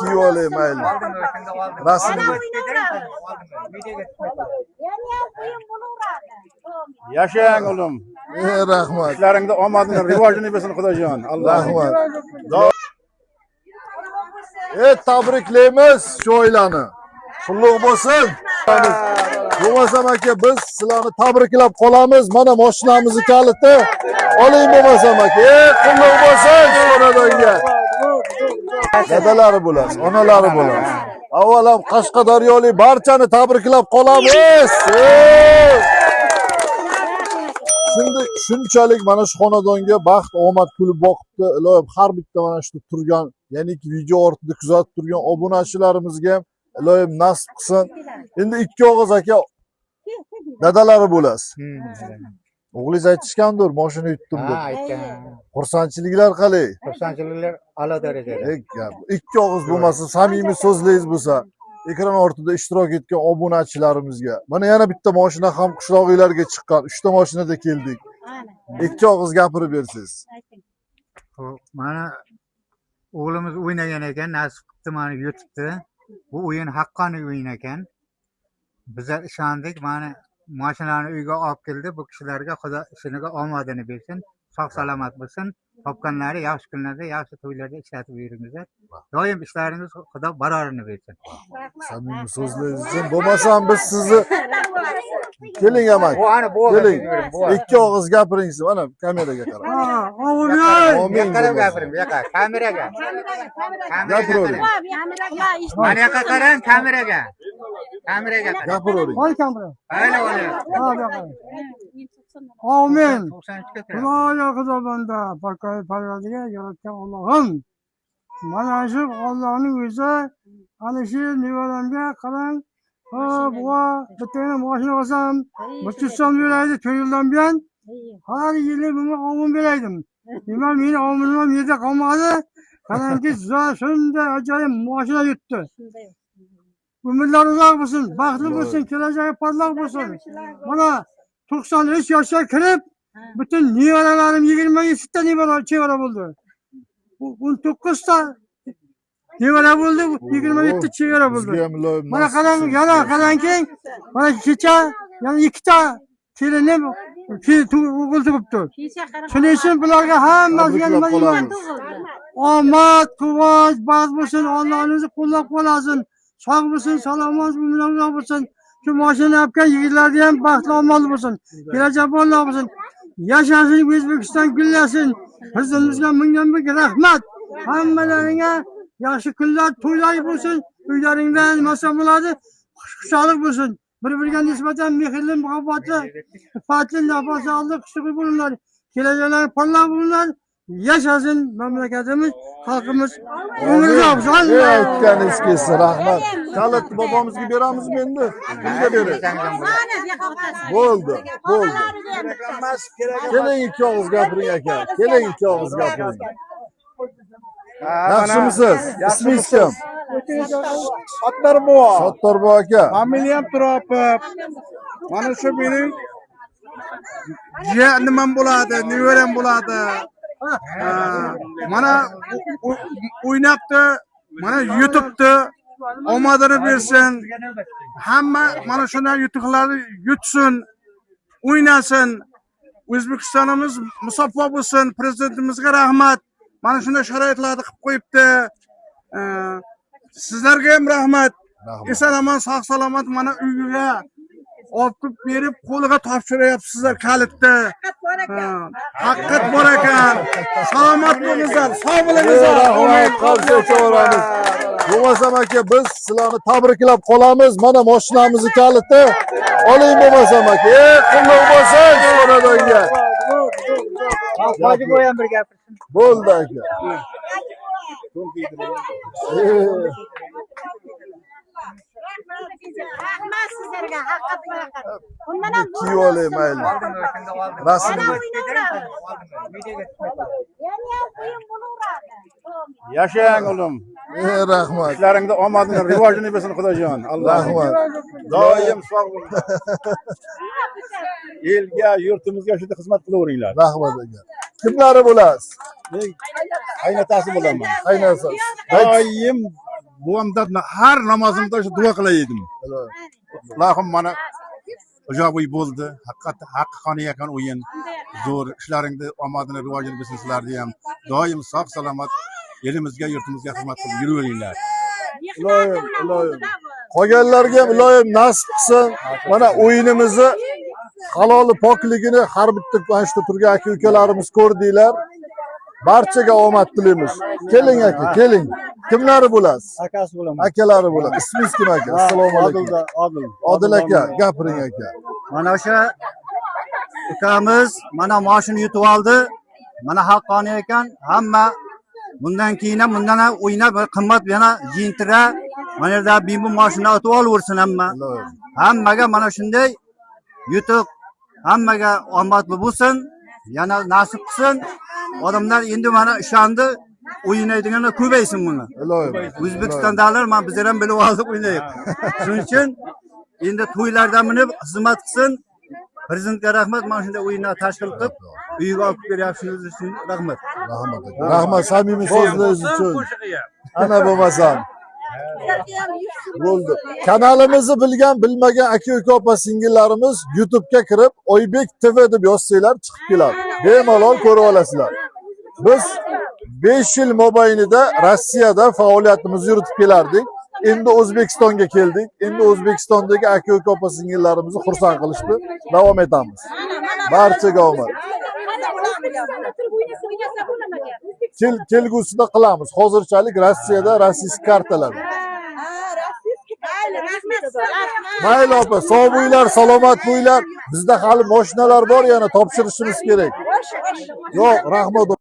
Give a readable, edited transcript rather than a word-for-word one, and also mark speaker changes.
Speaker 1: kiyib olay mayli. Rasm.
Speaker 2: Yaşayın oğlum.
Speaker 1: Rahmat.
Speaker 2: İşlerinde omadını, rivajını versin Xudojon.
Speaker 1: Rahmat. Tabriklaymiz shu oilani. Qutlug' bo'lsin. Bo'lmasam aka biz sizlarni tabriklab qolamiz. Mana mashinamizni kaliti. Oling bo'lmasam aka. Qutlug' bo'lsin xonadonga. Dadalari bo'lasiz, onalari bo'lasiz. Avvalam Qashqadaryolik barchani tabriklab qolamiz. Şimdi shunchalik mana shu xonadonga baxt, omad kulib boqibdi. Iloyim har bitta mana shu turgan, ya'ni video ortida kuzatib turgan obunachilarimizga ham iloyim nasib qilsin. Endi ikki og'iz aka dadalari bo'lasiz. O'g'lingiz aytishgandir, mashina yutdim deb.
Speaker 3: Ha, aytgan.
Speaker 1: Xursandchiliklar qalay?
Speaker 3: Xursandchiliklar a'lo darajada.
Speaker 1: Ikki og'iz bo'lmasa, samimiy so'zlaringiz bo'lsa, ekran ortida ishtirok etgan obunachilarimizga. Mana yana bitta mashina ham qishloqlarga chiqqan. 3 ta mashinada keldik. Ikki og'iz gapirib bersangiz.
Speaker 3: Mana o'g'limiz o'ynagan ekan, nasib qildi mana yutibdi. Bu o'yin haqqoniy o'yin ekan. Bizlar ishondik, mana mashinani uyga olib keldi. Bu kishilarga Xudo ishiniga omadini bersin, sog' salomat bo'lsin. Topganlari yaxshi kunlarda, yaxshi to'ylarda ishlatib yuringizlar. Doim ishlaringiz Xudo barorini bersin.
Speaker 1: Samimiy so'zlaringiz uchun bo'lmasam biz sizni keling amak. Keling. Ikki og'iz gapiring, mana kameraga qarang.
Speaker 3: Amin. Qarab gapiring, bu yoqqa, kameraga.
Speaker 1: Gapiring.
Speaker 3: Mana yoqqa qarang, kameraga. Kameraga qarang.
Speaker 1: Gapiring.
Speaker 4: Voy kamera.
Speaker 3: Ayla ola.
Speaker 4: Amin.
Speaker 3: 93 ga
Speaker 4: Xudoyo xudobanda bakay parvardiga yaratgan Allohim. Mana shu Allohning o'zi ana shu nevaramga qarang. Buva bittagina mashina olsam, 300 so'm beraydi, 4 yildan buyon. Har yili bunga ovun beraydim. Nima meni ovunim yerda qolmadi. Qarangki, shunday ajoyib mashina yutdi. Umrlar uzoq bo'lsin, baxtli bo'lsin, kelajagi porloq bo'lsin. Mana 93 yoshga kirib, butun nevaralarim 27 ta nevara chevara bo'ldi. 19 ta nevara bo'ldi, 27 ta chevara bo'ldi. Mana qarang, yana qarangki, mana kecha yana 2 ta kelinim o'g'il tug'ibdi. Shuning uchun bularga hammasiga nima deyman? Omad, quvonch, baxt bo'lsin, Allohning qo'llab qolasin. Sog' bo'lsin, salomat bo'lsin. Şu mashina olgan yigitlarga ham baxtli omad bo'lsin. Kelajak porloq bo'lsin. Yashasin, O'zbekiston gullasin. Prezidentimiizga ming rahmat. Hammalaringga yaxshi kunlar, to'ylar bo'lsin. Uylaringda nimasi bo'ladi? Xushalik bo'lsin. Bir-biriga nisbatan mehrli, muhabbatli, fatli, nafosli, xushli bo'linglar. Kelajaklar porloq bo'linglar. Yaşasın memleketimiz, halkımız. Umurga olsun.
Speaker 1: Aytganingiz kelsin, rahmat. Kalitni bobomizga beramizmi endi? Kimga beramiz? Bo'ldi. Keling ikki og'iz gapiring aka. Keling ikki og'iz gapiring. Yaxshimisiz? Ismingiz kim? Sattor buva aka.
Speaker 2: Familiyam Turopov. Mana shu mening jiyanim bo'ladi, nevaram bo'ladi. Mana o'ynabdi, mana yutibdi, omadini bersin. Hamma mana shunday yutuqlarni yutsin, o'ynasin. O'zbekistonimiz musaffo bo'lsin. Prezidentimizga rahmat. Mana shunday sharoitlarni qilib qo'yibdi. Sizlarga ham rahmat. Eson-omon, sog' salomat mana uyga olib berib qo'liga topshiryapsizlar kalitni. Haqiqat bor ekan. Salomat bo'linglar, sog' bo'linglar.
Speaker 1: Rahmat, qarshi chavoramiz. Bo'lmasam aka biz sizlarni tabriklab qolamiz. Mana mashinamizni kaliti. Oling bo'lmasam aka. Qutlug' bo'lsin xonadonga.
Speaker 3: Hoji bo'yam bir gapirsin.
Speaker 1: Bo'ldi aka.
Speaker 5: Rahmat sizlarga, haqiqat barakat. Undan ham
Speaker 1: kiyib olay mayli. Rasm.
Speaker 2: Yaşayın oğlum.
Speaker 1: Rahmat.
Speaker 2: İşlerinde omadını, rivajını versin Xudojon.
Speaker 1: Rahmat.
Speaker 2: Doim sog' bo'ling. Elga, yurtimizga shunday xizmat qilaveringlar.
Speaker 1: Rahmat aka. Kimlari bo'lasiz?
Speaker 2: Qaynotasi bo'laman.
Speaker 1: Qaynotasi.
Speaker 2: Doim
Speaker 6: buvamda har namozimda shu duo qilay edim. Ilohim mana ijobiy bo'ldi. Haqiqoniy ekan o'yin. Zo'r ishlaringni omadini rivojini bilsin sizlarni ham. Doim sog' salomat elimizga, yurtimizga xizmat qilib yuraveringlar.
Speaker 1: Iloyim. Qolganlarga ham iloyim nasib qilsin. Mana o'yinimizni haloli pokligini har bitta mana shu turgan aka-ukalarimiz ko'rdinglar. Barchaga omad tilaymiz. Keling aka, keling. Kimlari bo'lasiz?
Speaker 4: Akasi bo'laman.
Speaker 1: Akalari bo'ladi. Ismingiz kim aka? Assalomu alaykum. Odil aka, gapiring aka.
Speaker 7: Mana o'sha ukamiz mana mashina yutib oldi. Mana haqqoniy ekan. Hamma bundan keyin ham bundan ham o'ynab qimmat yana jintira mana yerda bimbu mashina o'tib olaversin hamma. Hammaga mana shunday yutuq hammaga omadli bo'lsin. Yana nasib qilsin. Odamlar endi mana ishondi. O'ynaydiganlar ko'paysin buni. O'zbekistondalar mana bizlar ham bilib oldik o'ynaylik. Shuning uchun endi to'ylarda minib xizmat qilsin. Prezidentga rahmat, mana shunday o'yinlar tashkil qilib, uyiga olib beryapshingiz uchun rahmat.
Speaker 1: Rahmat samimiy so'zlaringiz uchun. Ana bo'lmasam. Bo'ldi. Kanalimizni bilgan, bilmagan aka-uka opa singillarimiz YouTube'ga kirib, Oybek TV deb yozsanglar chiqib keladi. Bemalol ko'rib olasizlar. Biz 5 yil mobaynida Rossiyada faoliyatimizni yuritib kelardik. Endi O'zbekistonga keldik. Endi O'zbekistondagi aka-uka opa singillarimizni xursand qilishdi. Davom etamiz. Barchaga omad. Kelgusida qilamiz. Hozirchalik Rossiyada rossiyskiy kartalar. Mayli opa, sog' bo'linglar, salomat bo'linglar. Bizda hali mashinalar bor, yana topshirishimiz kerak. Yo'q, rahmat.